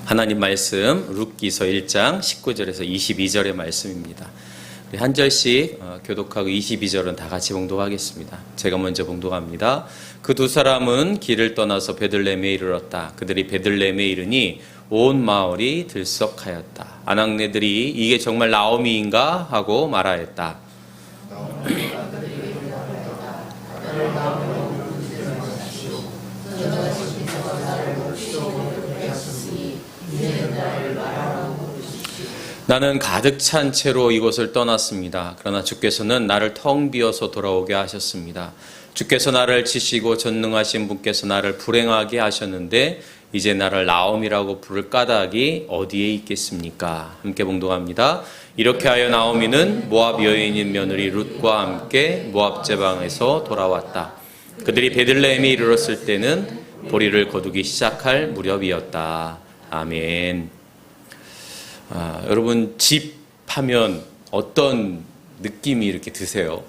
하나님 말씀 룻기서 1장 19절에서 22절의 말씀입니다. 우리 한 절씩 교독하고 22절은 다 같이 봉독하겠습니다. 제가 먼저 봉독합니다. 그 두 사람은 길을 떠나서 베들레헴에 이르렀다. 그들이 베들레헴에 이르니 온 마을이 들썩하였다. 아낙네들이 이게 정말 나오미인가 하고 말하였다. 나는 가득 찬 채로 이곳을 떠났습니다. 그러나 주께서는 나를 텅 비어서 돌아오게 하셨습니다. 주께서 나를 치시고 전능하신 분께서 나를 불행하게 하셨는데 이제 나를 나옴이라고 부를 까닭이 어디에 있겠습니까? 함께 봉독합니다. 이렇게 하여 나오미는 모압 여인인 며느리 룻과 함께 모압 제방에서 돌아왔다. 그들이 베들레헴에 이르렀을 때는 보리를 거두기 시작할 무렵이었다. 아멘. 여러분 집 하면 어떤 느낌이 이렇게 드세요?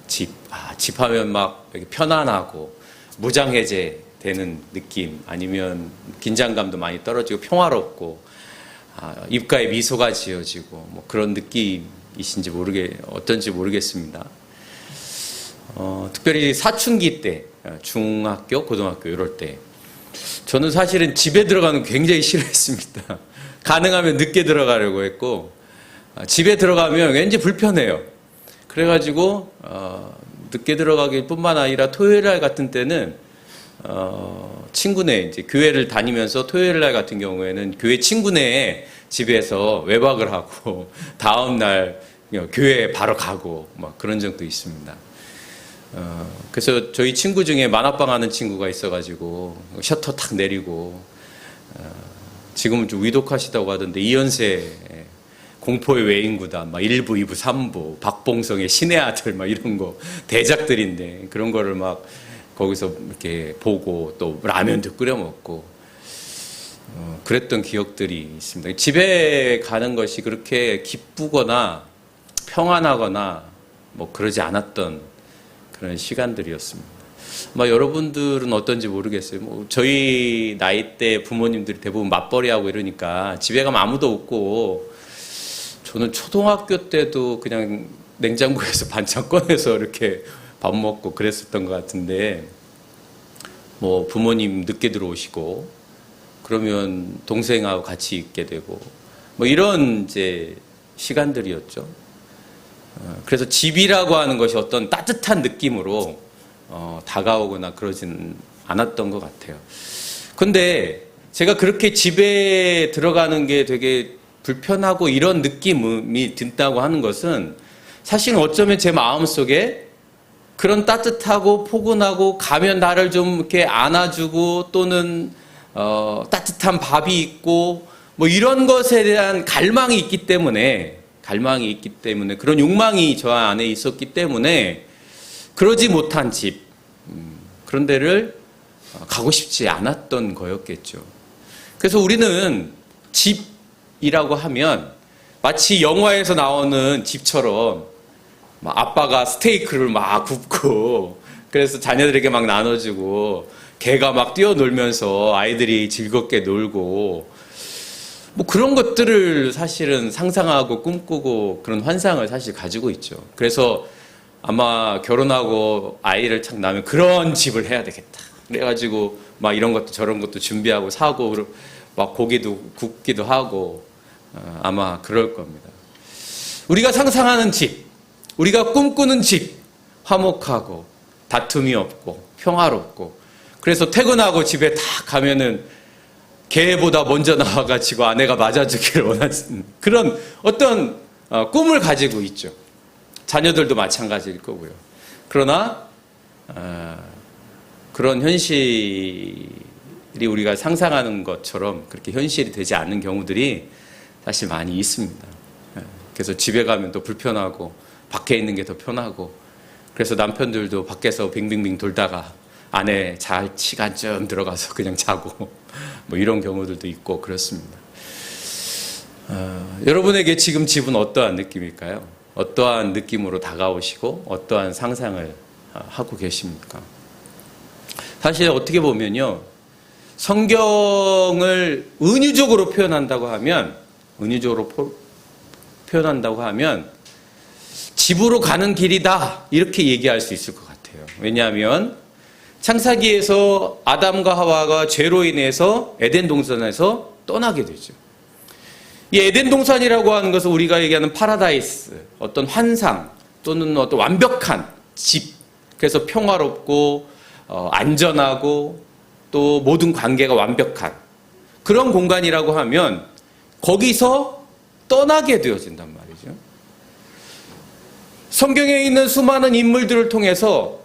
집 하면 막 편안하고 무장해제 되는 느낌, 아니면 긴장감도 많이 떨어지고 평화롭고 입가에 미소가 지어지고 뭐 그런 느낌이신지 어떤지 모르겠습니다. 특별히 사춘기 때, 중학교, 고등학교 이럴 때 저는 사실은 집에 들어가는 거 굉장히 싫어했습니다. 가능하면 늦게 들어가려고 했고, 집에 들어가면 왠지 불편해요. 그래가지고 늦게 들어가기 뿐만 아니라 토요일날 같은 때는 친구네, 이제 교회를 다니면서 토요일날 같은 경우에는 교회 친구네 집에서 외박을 하고 다음날 교회에 바로 가고 막 그런 적도 있습니다. 그래서 저희 친구 중에 만화방 하는 친구가 있어가지고 셔터 탁 내리고, 지금은 좀 위독하시다고 하던데 이연세 공포의 외인구단 막 1부, 2부, 3부, 박봉성의 신의 아들 막 이런 거 대작들인데 그런 거를 막 거기서 이렇게 보고 또 라면도 끓여 먹고 그랬던 기억들이 있습니다. 집에 가는 것이 그렇게 기쁘거나 평안하거나 뭐 그러지 않았던 그런 시간들이었습니다. 여러분들은 어떤지 모르겠어요. 저희 나이 때 부모님들이 대부분 맞벌이하고 이러니까 집에 가면 아무도 없고, 저는 초등학교 때도 그냥 냉장고에서 반찬 꺼내서 이렇게 밥 먹고 그랬었던 것 같은데, 부모님 늦게 들어오시고 그러면 동생하고 같이 있게 되고 이런 이제 시간들이었죠. 그래서 집이라고 하는 것이 어떤 따뜻한 느낌으로 다가오거나 그러진 않았던 것 같아요. 근데 제가 그렇게 집에 들어가는 게 되게 불편하고 이런 느낌이 든다고 하는 것은 사실 어쩌면 제 마음속에 그런 따뜻하고 포근하고 가면 나를 좀 이렇게 안아주고 또는 따뜻한 밥이 있고 이런 것에 대한 갈망이 있기 때문에 그런 욕망이 저 안에 있었기 때문에 그러지 못한 집, 그런 데를 가고 싶지 않았던 거였겠죠. 그래서 우리는 집이라고 하면 마치 영화에서 나오는 집처럼 아빠가 스테이크를 막 굽고 그래서 자녀들에게 막 나눠주고 개가 막 뛰어놀면서 아이들이 즐겁게 놀고 그런 것들을 사실은 상상하고 꿈꾸고 그런 환상을 사실 가지고 있죠. 그래서 아마 결혼하고 아이를 착 낳으면 그런 집을 해야 되겠다. 그래가지고 막 이런 것도 저런 것도 준비하고 사고 막 고기도 굽기도 하고 아마 그럴 겁니다. 우리가 상상하는 집, 우리가 꿈꾸는 집, 화목하고 다툼이 없고 평화롭고, 그래서 퇴근하고 집에 딱 가면은 개보다 먼저 나와가지고 아내가 맞아주기를 원하는 그런 어떤 꿈을 가지고 있죠. 자녀들도 마찬가지일 거고요. 그러나 그런 현실이 우리가 상상하는 것처럼 그렇게 현실이 되지 않는 경우들이 사실 많이 있습니다. 그래서 집에 가면 또 불편하고 밖에 있는 게 더 편하고, 그래서 남편들도 밖에서 빙빙빙 돌다가 아내 잘 시간쯤 들어가서 그냥 자고 이런 경우들도 있고 그렇습니다. 여러분에게 지금 집은 어떠한 느낌일까요? 어떠한 느낌으로 다가오시고 어떠한 상상을 하고 계십니까? 사실 어떻게 보면요, 성경을 은유적으로 표현한다고 하면 집으로 가는 길이다 이렇게 얘기할 수 있을 것 같아요. 왜냐하면 창세기에서 아담과 하와가 죄로 인해서 에덴 동산에서 떠나게 되죠. 이 에덴 동산이라고 하는 것은 우리가 얘기하는 파라다이스, 어떤 환상 또는 어떤 완벽한 집, 그래서 평화롭고 안전하고 또 모든 관계가 완벽한 그런 공간이라고 하면 거기서 떠나게 되어진단 말이죠. 성경에 있는 수많은 인물들을 통해서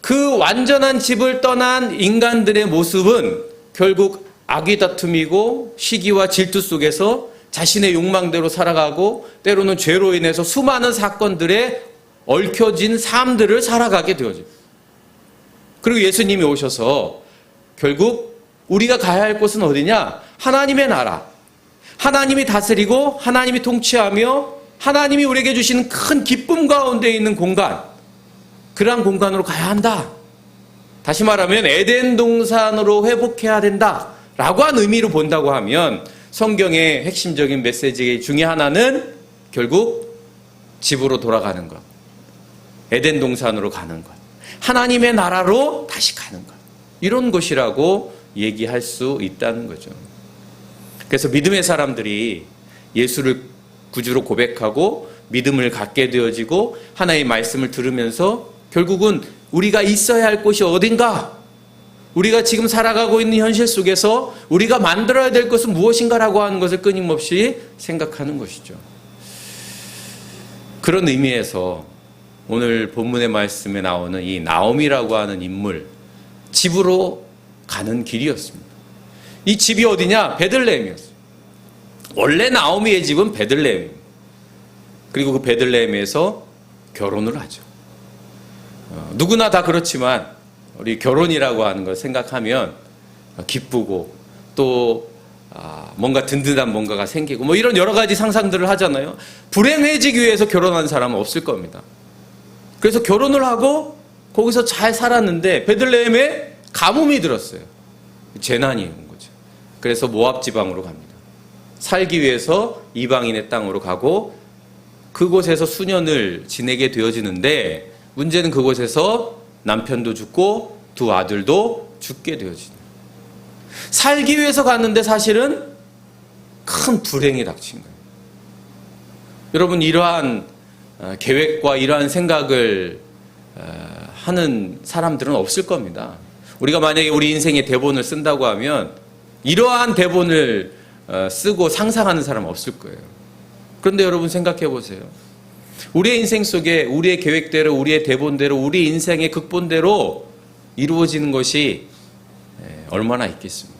그 완전한 집을 떠난 인간들의 모습은 결국 악의 다툼이고 시기와 질투 속에서 자신의 욕망대로 살아가고 때로는 죄로 인해서 수많은 사건들에 얽혀진 삶들을 살아가게 되어집니다. 그리고 예수님이 오셔서 결국 우리가 가야 할 곳은 어디냐? 하나님의 나라. 하나님이 다스리고 하나님이 통치하며 하나님이 우리에게 주시는 큰 기쁨 가운데 있는 공간. 그러한 공간으로 가야 한다. 다시 말하면 에덴 동산으로 회복해야 된다. 라고 한 의미로 본다고 하면 성경의 핵심적인 메시지 중에 하나는 결국 집으로 돌아가는 것. 에덴 동산으로 가는 것. 하나님의 나라로 다시 가는 것. 이런 것이라고 얘기할 수 있다는 거죠. 그래서 믿음의 사람들이 예수를 구주로 고백하고 믿음을 갖게 되어지고 하나의 말씀을 들으면서 결국은 우리가 있어야 할 곳이 어딘가? 우리가 지금 살아가고 있는 현실 속에서 우리가 만들어야 될 것은 무엇인가라고 하는 것을 끊임없이 생각하는 것이죠. 그런 의미에서 오늘 본문의 말씀에 나오는 이 나오미라고 하는 인물, 집으로 가는 길이었습니다. 이 집이 어디냐? 베들레헴이었어요. 원래 나오미의 집은 베들레헴입니다. 그리고 그 베들레헴에서 결혼을 하죠. 누구나 다 그렇지만 우리 결혼이라고 하는 걸 생각하면 기쁘고 또 뭔가 든든한 뭔가가 생기고 뭐 이런 여러 가지 상상들을 하잖아요. 불행해지기 위해서 결혼한 사람은 없을 겁니다. 그래서 결혼을 하고 거기서 잘 살았는데 베들레헴에 가뭄이 들었어요. 재난이 온 거죠. 그래서 모압 지방으로 갑니다. 살기 위해서 이방인의 땅으로 가고 그곳에서 수년을 지내게 되어지는데 문제는 그곳에서 남편도 죽고 두 아들도 죽게 되어집니다. 살기 위해서 갔는데 사실은 큰 불행이 닥친 거예요. 여러분 이러한 계획과 이러한 생각을 하는 사람들은 없을 겁니다. 우리가 만약에 우리 인생의 대본을 쓴다고 하면 이러한 대본을 쓰고 상상하는 사람은 없을 거예요. 그런데 여러분 생각해 보세요. 우리의 인생 속에 우리의 계획대로 우리의 대본대로 우리 인생의 극본대로 이루어지는 것이 얼마나 있겠습니까?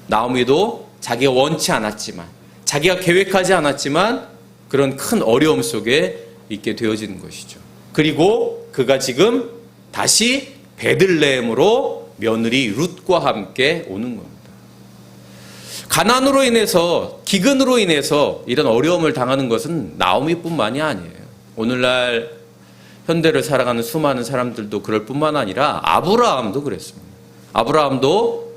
나오미도 자기가 원치 않았지만 자기가 계획하지 않았지만 그런 큰 어려움 속에 있게 되어지는 것이죠. 그리고 그가 지금 다시 베들레헴으로 며느리 룻과 함께 오는 겁니다. 가난으로 인해서 기근으로 인해서 이런 어려움을 당하는 것은 나오미뿐만이 아니에요. 오늘날 현대를 살아가는 수많은 사람들도 그럴 뿐만 아니라 아브라함도 그랬습니다. 아브라함도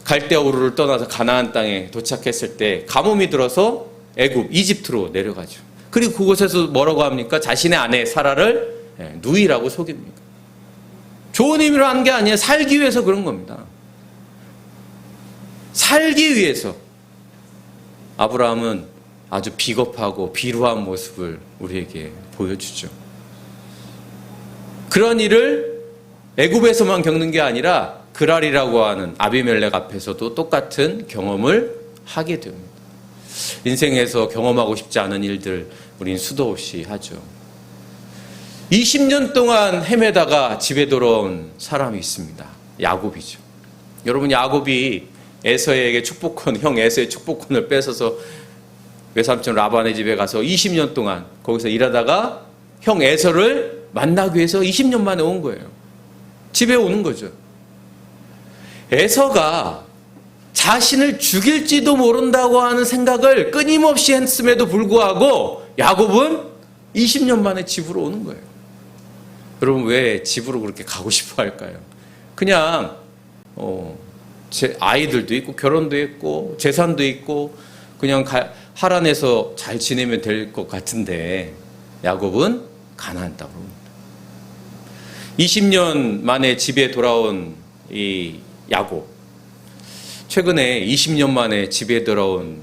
갈대아 우르를 떠나서 가나안 땅에 도착했을 때 가뭄이 들어서 애굽 이집트로 내려가죠. 그리고 그곳에서 뭐라고 합니까? 자신의 아내 사라를 누이라고 속입니다. 좋은 의미로 한 게 아니에요. 살기 위해서 그런 겁니다. 살기 위해서 아브라함은 아주 비겁하고 비루한 모습을 우리에게 보여주죠. 그런 일을 애굽에서만 겪는 게 아니라 그랄이라고 하는 아비멜렉 앞에서도 똑같은 경험을 하게 됩니다. 인생에서 경험하고 싶지 않은 일들 우린 수도 없이 하죠. 20년 동안 헤매다가 집에 돌아온 사람이 있습니다. 야곱이죠. 여러분 야곱이 에서에게 축복권, 형 에서의 축복권을 뺏어서 외삼촌 라반의 집에 가서 20년 동안 거기서 일하다가 형 에서를 만나기 위해서 20년 만에 온 거예요. 집에 오는 거죠. 에서가 자신을 죽일지도 모른다고 하는 생각을 끊임없이 했음에도 불구하고 야곱은 20년 만에 집으로 오는 거예요. 여러분 왜 집으로 그렇게 가고 싶어 할까요? 그냥 아이들도 있고 결혼도 했고 재산도 있고 그냥 하란에서 잘 지내면 될 것 같은데 야곱은 가나안 땅으로 옵니다. 20년 만에 집에 돌아온 이 야곱, 최근에 20년 만에 집에 돌아온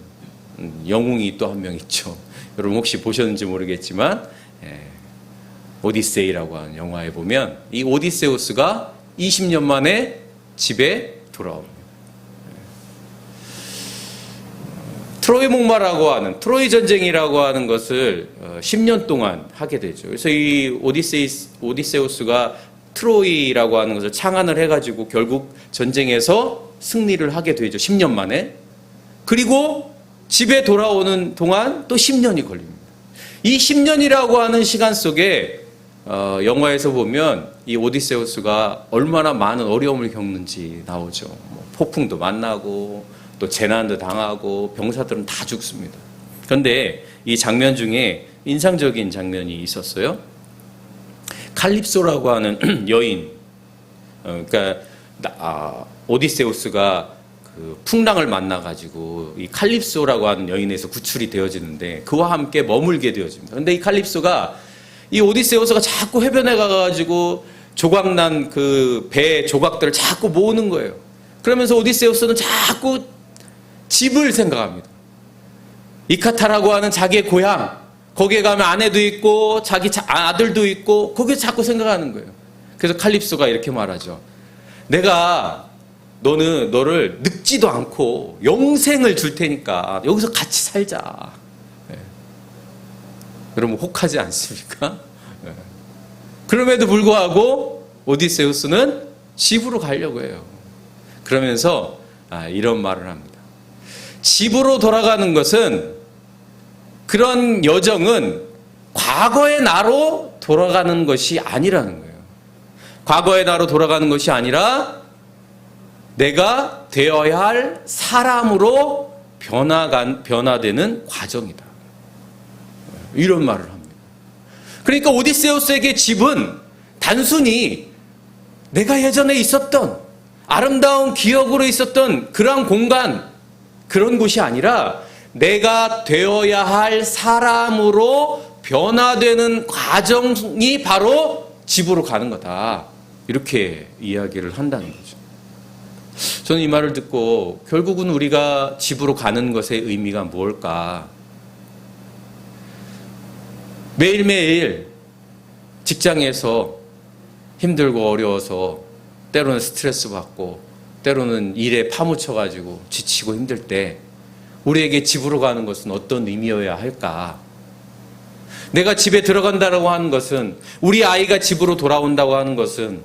영웅이 또 한 명 있죠. 여러분 혹시 보셨는지 모르겠지만 오디세이라고 하는 영화에 보면 이 오디세우스가 20년 만에 집에 돌아옵니다. 트로이 목마라고 하는 트로이 전쟁이라고 하는 것을 10년 동안 하게 되죠. 그래서 이 오디세우스가 트로이라고 하는 것을 창안을 해가지고 결국 전쟁에서 승리를 하게 되죠. 10년 만에. 그리고 집에 돌아오는 동안 또 10년이 걸립니다. 이 10년이라고 하는 시간 속에 영화에서 보면 이 오디세우스가 얼마나 많은 어려움을 겪는지 나오죠. 뭐 폭풍도 만나고 또 재난도 당하고 병사들은 다 죽습니다. 그런데 이 장면 중에 인상적인 장면이 있었어요. 칼립소라고 하는 여인, 그러니까 오디세우스가 그 풍랑을 만나가지고 이 칼립소라고 하는 여인에서 구출이 되어지는데 그와 함께 머물게 되어집니다. 그런데 이 칼립소가 이 오디세우스가 자꾸 해변에 가가지고 조각난 그 배 조각들을 자꾸 모으는 거예요. 그러면서 오디세우스는 자꾸 집을 생각합니다. 이카타라고 하는 자기의 고향, 거기에 가면 아내도 있고 자기 아들도 있고 거기에 자꾸 생각하는 거예요. 그래서 칼립소가 이렇게 말하죠. 내가 너를 늙지도 않고 영생을 줄 테니까 여기서 같이 살자. 네. 여러분 혹하지 않습니까? 네. 그럼에도 불구하고 오디세우스는 집으로 가려고 해요. 그러면서 이런 말을 합니다. 집으로 돌아가는 것은, 그런 여정은 과거의 나로 돌아가는 것이 아니라는 거예요. 과거의 나로 돌아가는 것이 아니라 내가 되어야 할 사람으로 변화되는 과정이다. 이런 말을 합니다. 그러니까 오디세우스에게 집은 단순히 내가 예전에 있었던 아름다운 기억으로 있었던 그런 공간, 그런 곳이 아니라 내가 되어야 할 사람으로 변화되는 과정이 바로 집으로 가는 거다. 이렇게 이야기를 한다는 거죠. 저는 이 말을 듣고 결국은 우리가 집으로 가는 것의 의미가 무엇일까? 매일매일 직장에서 힘들고 어려워서 때로는 스트레스 받고 때로는 일에 파묻혀가지고 지치고 힘들 때 우리에게 집으로 가는 것은 어떤 의미여야 할까? 내가 집에 들어간다고 하는 것은, 우리 아이가 집으로 돌아온다고 하는 것은,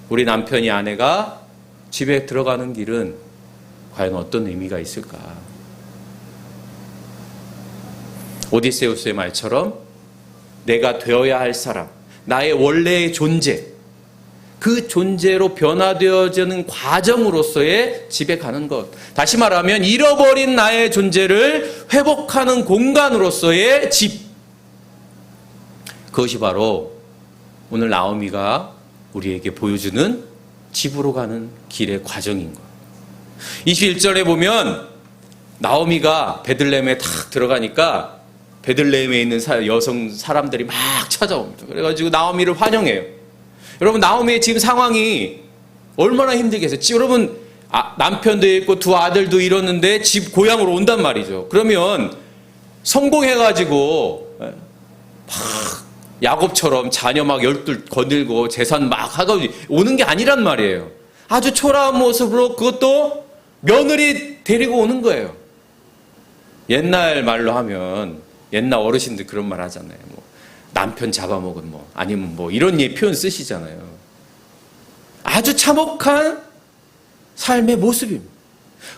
우리 남편이 아내가 집에 들어가는 길은 과연 어떤 의미가 있을까? 오디세우스의 말처럼 내가 되어야 할 사람, 나의 원래의 존재, 그 존재로 변화되어지는 과정으로서의 집에 가는 것. 다시 말하면 잃어버린 나의 존재를 회복하는 공간으로서의 집. 그것이 바로 오늘 나오미가 우리에게 보여주는 집으로 가는 길의 과정인 것. 21절에 보면 나오미가 베들레헴에 탁 들어가니까 베들레헴에 있는 여성 사람들이 막 찾아옵니다. 그래가지고 나오미를 환영해요. 여러분, 나오미의 지금 상황이 얼마나 힘들겠어요. 여러분, 남편도 있고 두 아들도 잃었는데 집 고향으로 온단 말이죠. 그러면 성공해가지고 막 야곱처럼 자녀 막 12 거들고 재산 막 하고 오는 게 아니란 말이에요. 아주 초라한 모습으로 그것도 며느리 데리고 오는 거예요. 옛날 말로 하면 옛날 어르신들 그런 말 하잖아요. 뭐 남편 잡아먹은 뭐 아니면 뭐 이런 표현 쓰시잖아요. 아주 참혹한 삶의 모습입니다.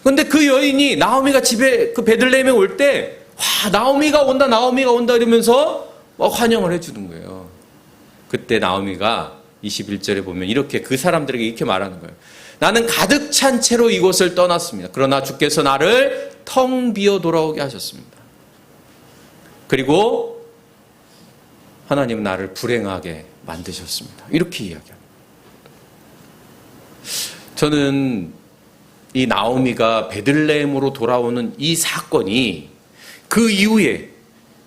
그런데 그 여인이 나오미가 집에 그 베들레헴에 올 때 와, 나오미가 온다 이러면서 환영을 해주는 거예요. 그때 나오미가 21절에 보면 이렇게 그 사람들에게 이렇게 말하는 거예요. 나는 가득 찬 채로 이곳을 떠났습니다. 그러나 주께서 나를 텅 비어 돌아오게 하셨습니다. 그리고 하나님은 나를 불행하게 만드셨습니다. 이렇게 이야기합니다. 저는 이 나오미가 베들레헴으로 돌아오는 이 사건이 그 이후에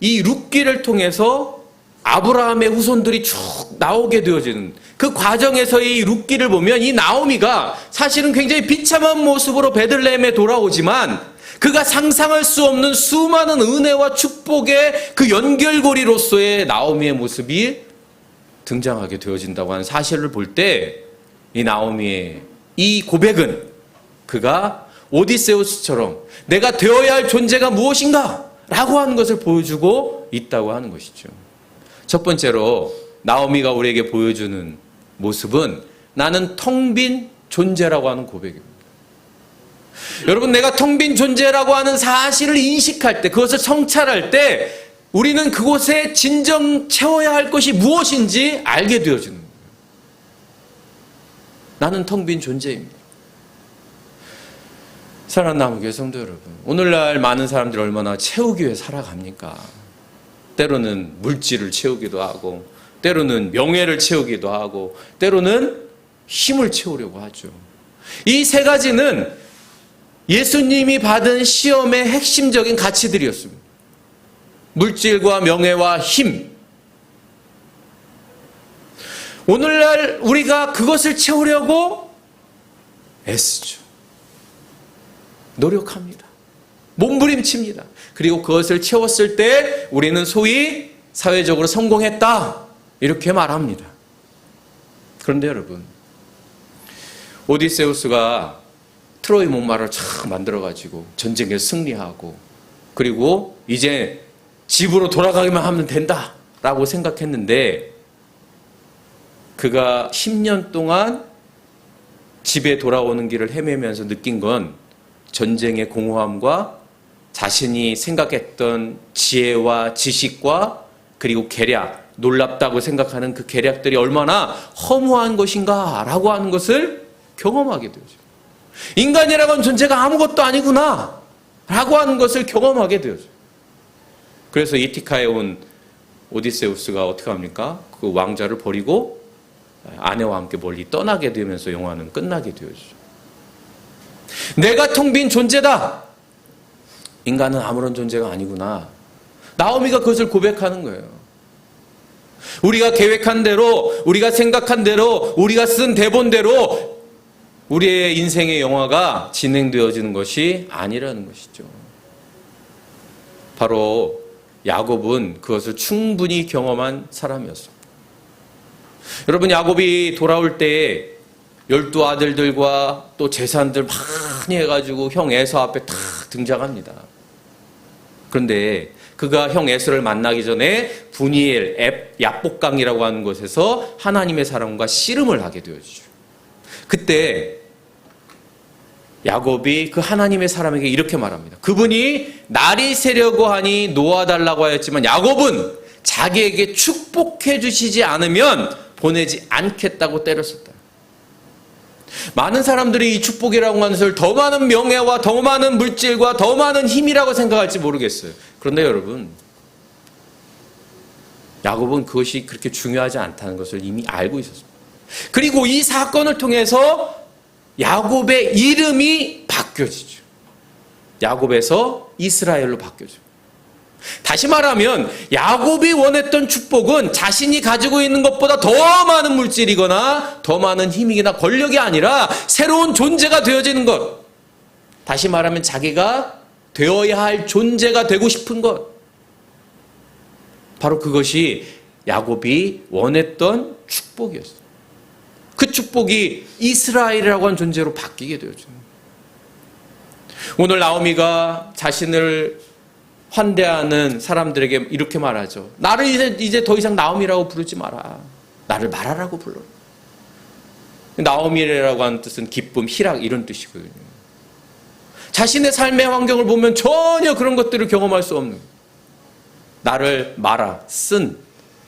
이 룻기를 통해서 아브라함의 후손들이 쭉 나오게 되어지는 그 과정에서의 이 룻기를 보면 이 나오미가 사실은 굉장히 비참한 모습으로 베들레헴에 돌아오지만 그가 상상할 수 없는 수많은 은혜와 축복의 그 연결고리로서의 나오미의 모습이 등장하게 되어진다고 하는 사실을 볼 때 이 나오미의 이 고백은 그가 오디세우스처럼 내가 되어야 할 존재가 무엇인가? 라고 하는 것을 보여주고 있다고 하는 것이죠. 첫 번째로 나오미가 우리에게 보여주는 모습은 나는 텅 빈 존재라고 하는 고백입니다. 여러분, 내가 텅 빈 존재라고 하는 사실을 인식할 때, 그것을 성찰할 때 우리는 그곳에 진정 채워야 할 것이 무엇인지 알게 되어지는 거예요. 나는 텅 빈 존재입니다. 사랑하는 남은교회 성도 여러분, 오늘날 많은 사람들이 얼마나 채우기 위해 살아갑니까? 때로는 물질을 채우기도 하고, 때로는 명예를 채우기도 하고, 때로는 힘을 채우려고 하죠. 이 세 가지는 예수님이 받은 시험의 핵심적인 가치들이었습니다. 물질과 명예와 힘. 오늘날 우리가 그것을 채우려고 애쓰죠. 노력합니다. 몸부림칩니다. 그리고 그것을 채웠을 때 우리는 소위 사회적으로 성공했다, 이렇게 말합니다. 그런데 여러분, 오디세우스가 트로이 목마를 참 만들어가지고 전쟁에 승리하고 그리고 이제 집으로 돌아가기만 하면 된다라고 생각했는데 그가 10년 동안 집에 돌아오는 길을 헤매면서 느낀 건 전쟁의 공허함과 자신이 생각했던 지혜와 지식과 그리고 계략, 놀랍다고 생각하는 그 계략들이 얼마나 허무한 것인가라고 하는 것을 경험하게 되죠. 인간이라고 하는 존재가 아무것도 아니구나 라고 하는 것을 경험하게 되죠. 그래서 이티카에 온 오디세우스가 어떻게 합니까? 그 왕자를 버리고 아내와 함께 멀리 떠나게 되면서 영화는 끝나게 되어죠. 내가 텅 빈 존재다. 인간은 아무런 존재가 아니구나. 나오미가 그것을 고백하는 거예요. 우리가 계획한 대로, 우리가 생각한 대로, 우리가 쓴 대본대로 우리의 인생의 영화가 진행되어지는 것이 아니라는 것이죠. 바로 야곱은 그것을 충분히 경험한 사람이었습니다. 여러분, 야곱이 돌아올 때 12아들들과 또 재산들 많이 해가지고 형 에서 앞에 탁 등장합니다. 그런데 그가 형 에서를 만나기 전에 분이엘 야복강이라고 하는 곳에서 하나님의 사람과 씨름을 하게 되어지죠. 그때 야곱이 그 하나님의 사람에게 이렇게 말합니다. 그분이 날이 새려고 하니 놓아달라고 하였지만 야곱은 자기에게 축복해 주시지 않으면 보내지 않겠다고 때렸었다. 많은 사람들이 이 축복이라고 하는 것을 더 많은 명예와 더 많은 물질과 더 많은 힘이라고 생각할지 모르겠어요. 그런데 여러분, 야곱은 그것이 그렇게 중요하지 않다는 것을 이미 알고 있었습니다. 그리고 이 사건을 통해서 야곱의 이름이 바뀌어지죠. 야곱에서 이스라엘로 바뀌어져. 다시 말하면 야곱이 원했던 축복은 자신이 가지고 있는 것보다 더 많은 물질이거나 더 많은 힘이나 권력이 아니라 새로운 존재가 되어지는 것. 다시 말하면 자기가 되어야 할 존재가 되고 싶은 것. 바로 그것이 야곱이 원했던 축복이었어요. 그 축복이 이스라엘이라고 하는 존재로 바뀌게 되어져요. 오늘 나오미가 자신을 환대하는 사람들에게 이렇게 말하죠. 나를 이제 더 이상 나오미라고 부르지 마라. 나를 마라라고 불러. 나오미라고 하는 뜻은 기쁨, 희락 이런 뜻이거든요. 자신의 삶의 환경을 보면 전혀 그런 것들을 경험할 수 없는, 나를 마라,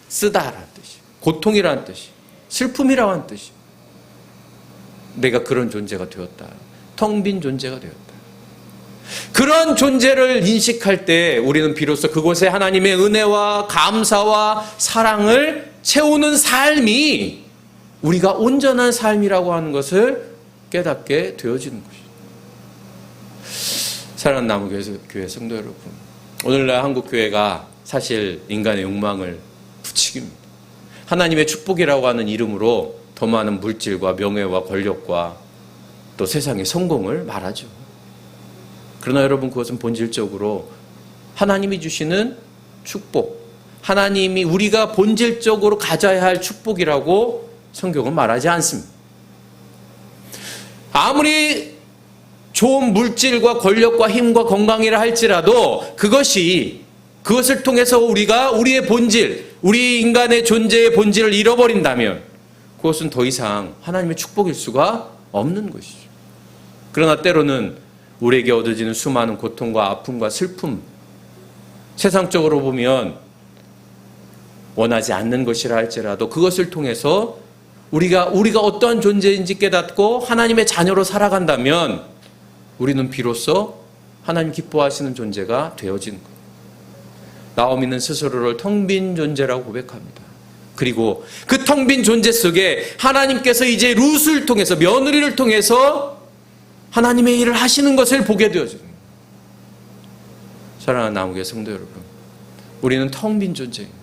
쓰다라는 뜻이, 고통이라는 뜻이, 슬픔이라고 하는 뜻이. 내가 그런 존재가 되었다. 텅 빈 존재가 되었다. 그런 존재를 인식할 때 우리는 비로소 그곳에 하나님의 은혜와 감사와 사랑을 채우는 삶이 우리가 온전한 삶이라고 하는 것을 깨닫게 되어지는 것이죠. 사랑하는 남우교회 성도 여러분, 오늘날 한국교회가 사실 인간의 욕망을 부추깁니다. 하나님의 축복이라고 하는 이름으로 더 많은 물질과 명예와 권력과 또 세상의 성공을 말하죠. 그러나 여러분, 그것은 본질적으로 하나님이 주시는 축복, 하나님이 우리가 본질적으로 가져야 할 축복이라고 성경은 말하지 않습니다. 아무리 좋은 물질과 권력과 힘과 건강이라 할지라도 그것을 통해서 우리가 우리의 본질, 우리 인간의 존재의 본질을 잃어버린다면 그것은 더 이상 하나님의 축복일 수가 없는 것이죠. 그러나 때로는 우리에게 얻어지는 수많은 고통과 아픔과 슬픔, 세상적으로 보면 원하지 않는 것이라 할지라도 그것을 통해서 우리가 어떠한 존재인지 깨닫고 하나님의 자녀로 살아간다면 우리는 비로소 하나님 기뻐하시는 존재가 되어지는 거예요. 나오미는 스스로를 텅 빈 존재라고 고백합니다. 그리고 그 텅 빈 존재 속에 하나님께서 이제 룻을 통해서, 며느리를 통해서 하나님의 일을 하시는 것을 보게 되어지는 거예요. 사랑하는 남우교회 성도 여러분, 우리는 텅 빈 존재입니다.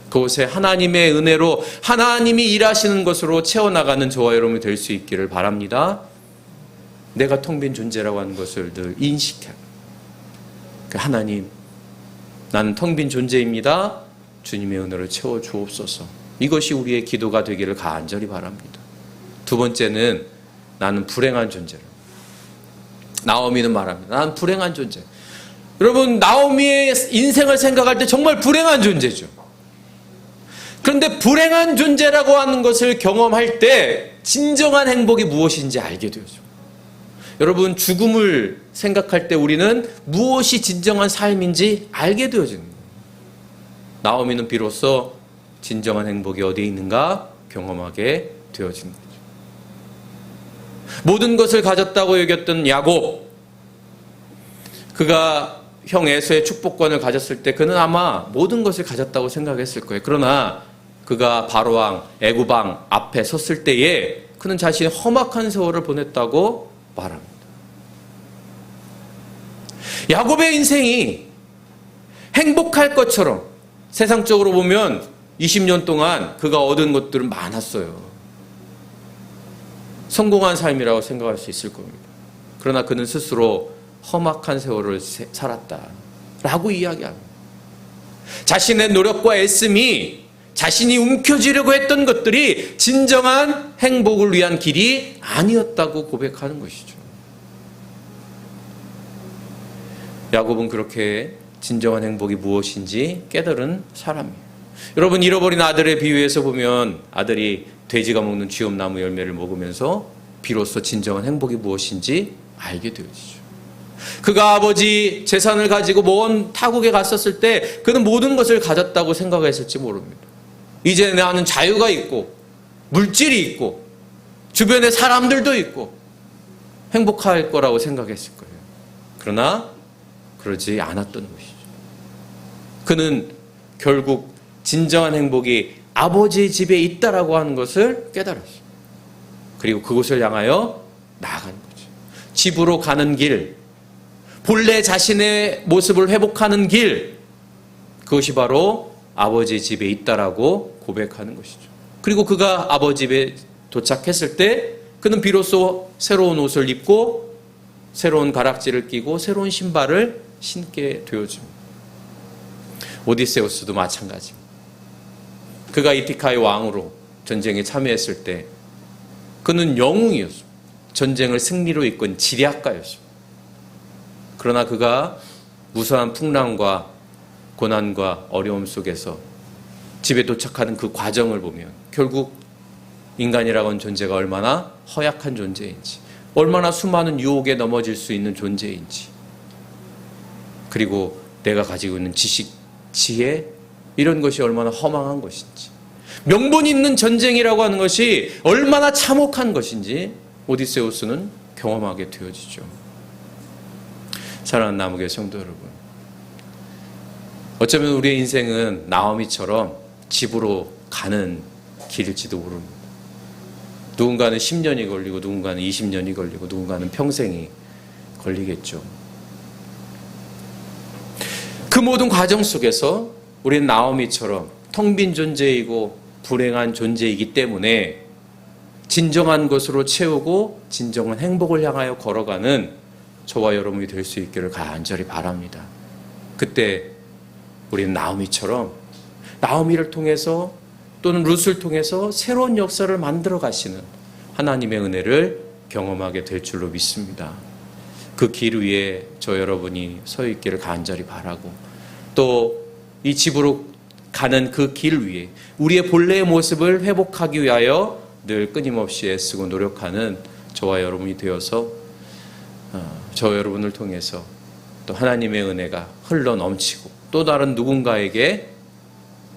그곳에 하나님의 은혜로 하나님이 일하시는 것으로 채워나가는 저와 여러분이 될 수 있기를 바랍니다. 내가 텅 빈 존재라고 하는 것을 늘 인식해요. 하나님, 나는 텅 빈 존재입니다. 주님의 은혜를 채워주옵소서. 이것이 우리의 기도가 되기를 간절히 바랍니다. 두 번째는 나는 불행한 존재라. 나오미는 말합니다. 나는 불행한 존재. 여러분, 나오미의 인생을 생각할 때 정말 불행한 존재죠. 그런데 불행한 존재라고 하는 것을 경험할 때 진정한 행복이 무엇인지 알게 되죠. 여러분, 죽음을 생각할 때 우리는 무엇이 진정한 삶인지 알게 되어지는 거예요. 나오미는 비로소 진정한 행복이 어디에 있는가 경험하게 되어지는 거죠. 모든 것을 가졌다고 여겼던 야곱, 그가 형 에서의 축복권을 가졌을 때 그는 아마 모든 것을 가졌다고 생각했을 거예요. 그러나 그가 바로왕, 애굽왕 앞에 섰을 때에 그는 자신의 험악한 세월을 보냈다고 말합니다. 야곱의 인생이 행복할 것처럼 세상적으로 보면 20년 동안 그가 얻은 것들은 많았어요. 성공한 삶이라고 생각할 수 있을 겁니다. 그러나 그는 스스로 험악한 세월을 살았다라고 이야기합니다. 자신의 노력과 애씀이 자신이 움켜쥐려고 했던 것들이 진정한 행복을 위한 길이 아니었다고 고백하는 것이죠. 야곱은 그렇게 진정한 행복이 무엇인지 깨달은 사람이에요. 여러분, 잃어버린 아들의 비유에서 보면 아들이 돼지가 먹는 쥐엄나무 열매를 먹으면서 비로소 진정한 행복이 무엇인지 알게 되어지죠. 그가 아버지 재산을 가지고 먼 타국에 갔었을 때 그는 모든 것을 가졌다고 생각했을지 모릅니다. 이제 나는 자유가 있고 물질이 있고 주변에 사람들도 있고 행복할 거라고 생각했을 거예요. 그러나 그러지 않았던 것이죠. 그는 결국 진정한 행복이 아버지의 집에 있다라고 하는 것을 깨달았어요. 그리고 그곳을 향하여 나아간 거죠. 집으로 가는 길, 본래 자신의 모습을 회복하는 길, 그것이 바로 아버지의 집에 있다라고 고백하는 것이죠. 그리고 그가 아버지 집에 도착했을 때 그는 비로소 새로운 옷을 입고 새로운 가락지를 끼고 새로운 신발을 신게 되어집니다. 오디세우스도 마찬가지입니다. 그가 이티카의 왕으로 전쟁에 참여했을 때 그는 영웅이었습니다. 전쟁을 승리로 이끈 지략가였습니다. 그러나 그가 무수한 풍랑과 고난과 어려움 속에서 집에 도착하는 그 과정을 보면 결국 인간이라고 하는 존재가 얼마나 허약한 존재인지, 얼마나 수많은 유혹에 넘어질 수 있는 존재인지, 그리고 내가 가지고 있는 지식, 지혜, 이런 것이 얼마나 허망한 것인지, 명분 있는 전쟁이라고 하는 것이 얼마나 참혹한 것인지 오디세우스는 경험하게 되어지죠. 사랑하는 남우교회 성도 여러분, 어쩌면 우리의 인생은 나오미처럼 집으로 가는 길일지도 모릅니다. 누군가는 10년이 걸리고 누군가는 20년이 걸리고 누군가는 평생이 걸리겠죠. 그 모든 과정 속에서 우리는 나오미처럼 텅 빈 존재이고 불행한 존재이기 때문에 진정한 것으로 채우고 진정한 행복을 향하여 걸어가는 저와 여러분이 될 수 있기를 간절히 바랍니다. 그때 우리는 나오미처럼 나오미를 통해서 또는 룻을 통해서 새로운 역사를 만들어 가시는 하나님의 은혜를 경험하게 될 줄로 믿습니다. 그 길 위에 저 여러분이 서 있기를 간절히 바라고 또 이 집으로 가는 그 길 위에 우리의 본래의 모습을 회복하기 위하여 늘 끊임없이 애쓰고 노력하는 저와 여러분이 되어서 저 여러분을 통해서 또 하나님의 은혜가 흘러 넘치고 또 다른 누군가에게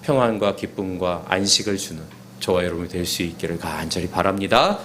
평안과 기쁨과 안식을 주는 저와 여러분이 될 수 있기를 간절히 바랍니다.